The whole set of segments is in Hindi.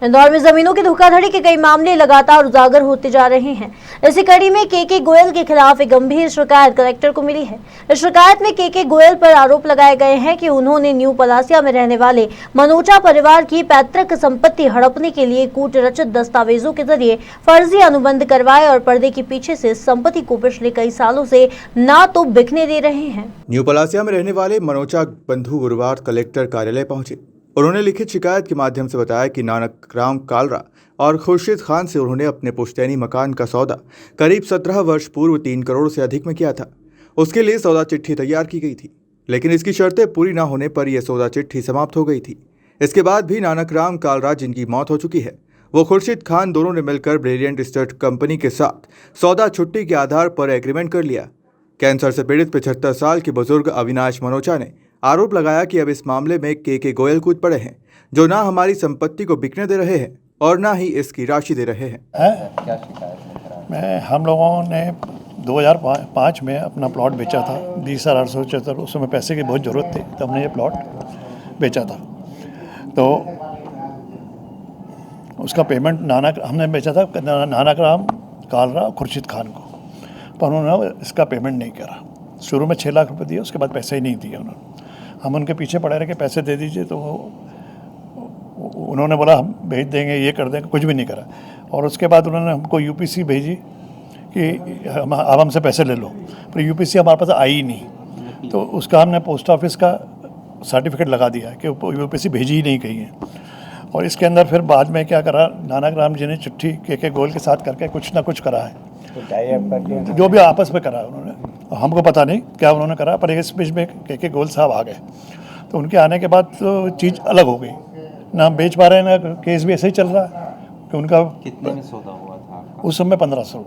इंदौर में जमीनों की धोखाधड़ी के कई मामले लगातार उजागर होते जा रहे हैं। इसी कड़ी में के गोयल के खिलाफ एक गंभीर शिकायत कलेक्टर को मिली है। इस शिकायत में के गोयल पर आरोप लगाए गए हैं कि उन्होंने न्यू पलासिया में रहने वाले मनोचा परिवार की पैतृक संपत्ति हड़पने के लिए कूट रचित दस्तावेजों के जरिए फर्जी अनुबंध करवाए और पर्दे के पीछे से संपत्ति को पिछले कई सालों से ना तो बिकने दे रहे हैं। न्यू पलासिया में रहने वाले मनोचा बंधु गुरुवार कलेक्टर कार्यालय पहुंचे। उन्होंने लिखित शिकायत के माध्यम से बताया कि नानकराम कालरा और खुर्शीद खान से उन्होंने अपने पुश्तैनी मकान का सौदा करीब 17 वर्ष पूर्व 3 करोड़ से अधिक में किया था। उसके लिए सौदा चिट्ठी तैयार की गई थी, लेकिन इसकी शर्तें पूरी न होने पर यह सौदा चिट्ठी समाप्त हो गई थी। इसके बाद भी नानकराम कालरा, जिनकी मौत हो चुकी है, वो खुर्शीद खान, दोनों ने मिलकर ब्रिलियंट एस्टेट कंपनी के साथ सौदा छुट्टी के आधार पर एग्रीमेंट कर लिया। कैंसर से पीड़ित 75 साल के बुजुर्ग अविनाश मनोचा ने आरोप लगाया कि अब इस मामले में के गोयल कूद पड़े हैं, जो ना हमारी संपत्ति को बिकने दे रहे हैं और ना ही इसकी राशि दे रहे हैं। क्या शिकायत? हम लोगों ने 2005 में अपना प्लॉट बेचा था 20,874। उस समय पैसे की बहुत ज़रूरत थी, तब हमने ये प्लॉट बेचा था। तो उसका पेमेंट हमने बेचा था नानकराम कालरा खुर्शीद खान को, पर उन्होंने इसका पेमेंट नहीं करा। शुरू में 6 लाख रुपए दिए, उसके बाद पैसे ही नहीं दिए उन्होंने। हम उनके पीछे पड़े रहे कि पैसे दे दीजिए, तो उन्होंने बोला हम भेज देंगे, ये कर देंगे, कुछ भी नहीं करा। और उसके बाद उन्होंने हमको यूपीसी भेजी कि अब हमसे पैसे ले लो, पर यूपीसी हमारे पास आई ही नहीं। तो उसका हमने पोस्ट ऑफिस का सर्टिफिकेट लगा दिया कि यूपीसी भेजी ही नहीं कहीं है। और इसके अंदर फिर बाद में क्या करा, नानकराम जी ने चिट्ठी के गोयल के साथ करके कुछ ना कुछ करा है, तो जो भी आपस में करा उन्होंने, हमको पता नहीं क्या उन्होंने करा, पर इस बीच में के गोयल साहब आ गए। तो उनके आने के बाद तो चीज़ अलग हो गई, ना हम बेच पा रहे हैं, ना केस भी ऐसे ही चल रहा है कि उनका। कितने में सौदा हुआ था? उस समय 1500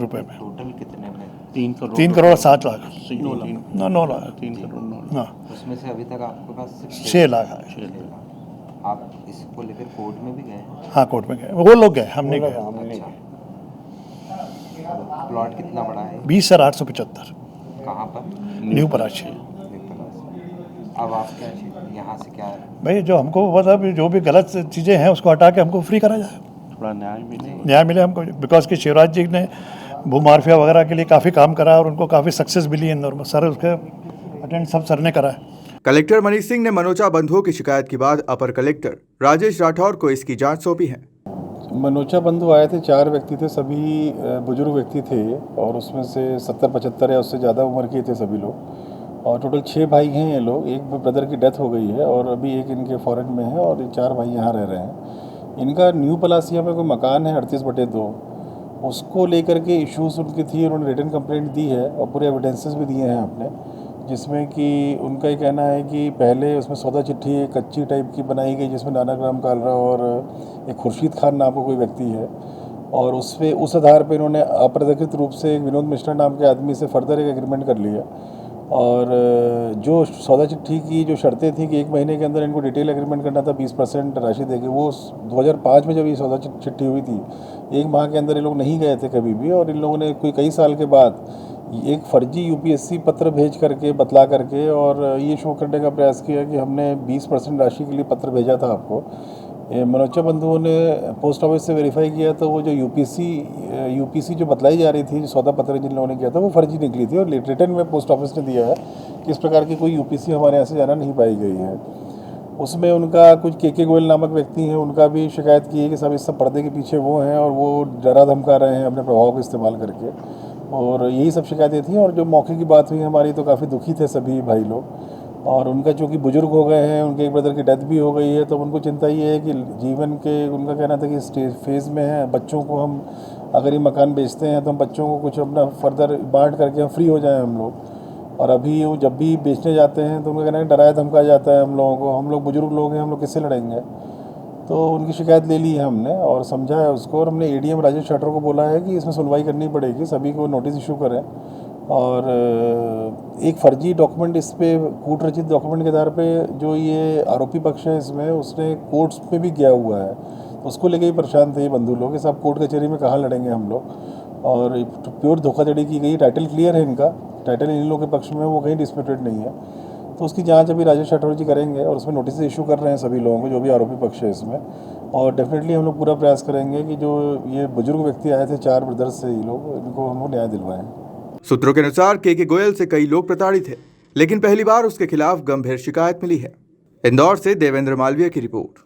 रुपये में। टोटल कितने में? 3 करोड़ 7 लाख 9 लाख 3 करोड़। हाँ, उसमें से अभी तक आपके पास सिर्फ 6 लाख है। आप इसको लेकर कोर्ट में भी गए? हाँ, कोर्ट में गए, वो लोग गए, हम नहीं गए। अच्छा। प्लॉट कितना बड़ा है? 20,875। कहाँ पर? न्यू पलाशी। अब आप क्या यहाँ से क्या? भाई जो हमको मतलब जो भी गलत चीज़ें हैं उसको हटा के हमको फ्री करा जाए, थोड़ा न्याय मिले हमको। बिकॉज कि शिवराज जी ने भूमाफिया वगैरह के लिए काफ़ी काम करा और उनको काफ़ी सक्सेस मिली इंदौर में। सर उसके अटेंड सब सर ने करा है। कलेक्टर मनीष सिंह ने मनोचा बंधुओं की शिकायत के बाद अपर कलेक्टर राजेश राठौर को इसकी जांच सौंपी है। मनोचा बंधु आए थे, 4 व्यक्ति थे, सभी बुजुर्ग व्यक्ति थे और उसमें से 70-75 या उससे ज़्यादा उम्र के थे सभी लोग। और टोटल 6 भाई हैं ये लोग। एक ब्रदर की डेथ हो गई है और अभी एक इनके फॉरेन में है और 4 भाई यहाँ रह रहे हैं। इनका न्यू पलासिया में कोई मकान है 38/2, उसको लेकर के इश्यूज उनकी थी। उन्होंने रिटन कंप्लेंट दी है और पूरे एविडेंसेस भी दिए हैं आपने, जिसमें कि उनका ये कहना है कि पहले उसमें सौदा चिट्ठी एक कच्ची टाइप की बनाई गई, जिसमें नानकराम कालरा और एक खुर्शीद खान नाम का कोई व्यक्ति है, और उस आधार पर इन्होंने अप्रधिकृत रूप से एक विनोद मिश्रा नाम के आदमी से फर्दर एक एग्रीमेंट कर लिया। और जो सौदा चिट्ठी की जो शर्तें थी कि 1 महीने के अंदर इनको डिटेल एग्रीमेंट करना था, 20% राशि देके, वो 2005 में जब ये सौदा चिट्ठी हुई थी 1 माह के अंदर ये लोग नहीं गए थे कभी भी। और इन लोगों ने कई साल के बाद एक फर्जी यूपीएससी पत्र भेज करके बतला करके और ये शो करने का प्रयास किया कि हमने 20% राशि के लिए पत्र भेजा था आपको। मनोचा बंधुओं ने पोस्ट ऑफिस से वेरीफाई किया तो वो जो यूपीसी जो बतलाई जा रही थी, जो सौदा पत्र जिन लोगों ने किया था, वो फर्जी निकली थी। और रिटर्न में पोस्ट ऑफिस ने दिया है कि इस प्रकार की कोई यूपीसी हमारे यहाँ से जाना नहीं पाई गई है। उसमें उनका कुछ के गोयल नामक व्यक्ति हैं, उनका भी शिकायत की है कि सब इस सब पर्दे के पीछे वो हैं और वो डरा धमका रहे हैं अपने प्रभाव को इस्तेमाल करके, और यही सब शिकायतें थी। और जो मौके की बात हुई हमारी, तो काफ़ी दुखी थे सभी भाई लोग। और उनका चूँकि बुजुर्ग हो गए हैं, उनके एक ब्रदर की डेथ भी हो गई है, तो उनको चिंता ये है कि जीवन के, उनका कहना था कि स्टेज फेज़ में है, बच्चों को हम अगर ये मकान बेचते हैं तो हम बच्चों को कुछ अपना फर्दर बांट करके हम फ्री हो जाएं हम लोग। और अभी वो जब भी बेचने जाते हैं तो उनका कहना है डराया धमकाया जाता है हम लोगों को, हम लोग बुजुर्ग लोग हैं, हम लोग किससे लड़ेंगे। तो उनकी शिकायत ले ली है हमने और समझा है उसको, और हमने एडीएम राजेश राठौर को बोला है कि इसमें सुनवाई करनी पड़ेगी, सभी को नोटिस इशू करें। और एक फर्जी डॉक्यूमेंट, इस पे कूट रचित डॉक्यूमेंट के आधार पे जो ये आरोपी पक्ष है इसमें, उसने कोर्ट्स में भी गया हुआ है, उसको लेके ही परेशान थे ये बंधु लोग कि साहब कोर्ट कचहरी में कहाँ लड़ेंगे हम लोग। और प्योर धोखाधड़ी की गई। टाइटल क्लियर है इनका, टाइटल इन लोगों के पक्ष में, वो कहीं डिस्प्यूटेड नहीं है। तो उसकी जांच अभी राजेश राठौर जी करेंगे और उसमें नोटिस इशू कर रहे हैं सभी लोगों को जो भी आरोपी पक्ष है इसमें। और डेफिनेटली हम लोग पूरा प्रयास करेंगे कि जो ये बुजुर्ग व्यक्ति आए थे 4 ब्रदर्स से, ये लोग इनको हम लोग न्याय दिलवाएं। सूत्रों के अनुसार के गोयल से कई लोग प्रताड़ित हैं, लेकिन पहली बार उसके खिलाफ गंभीर शिकायत मिली है। इंदौर से देवेंद्र मालवीय की रिपोर्ट।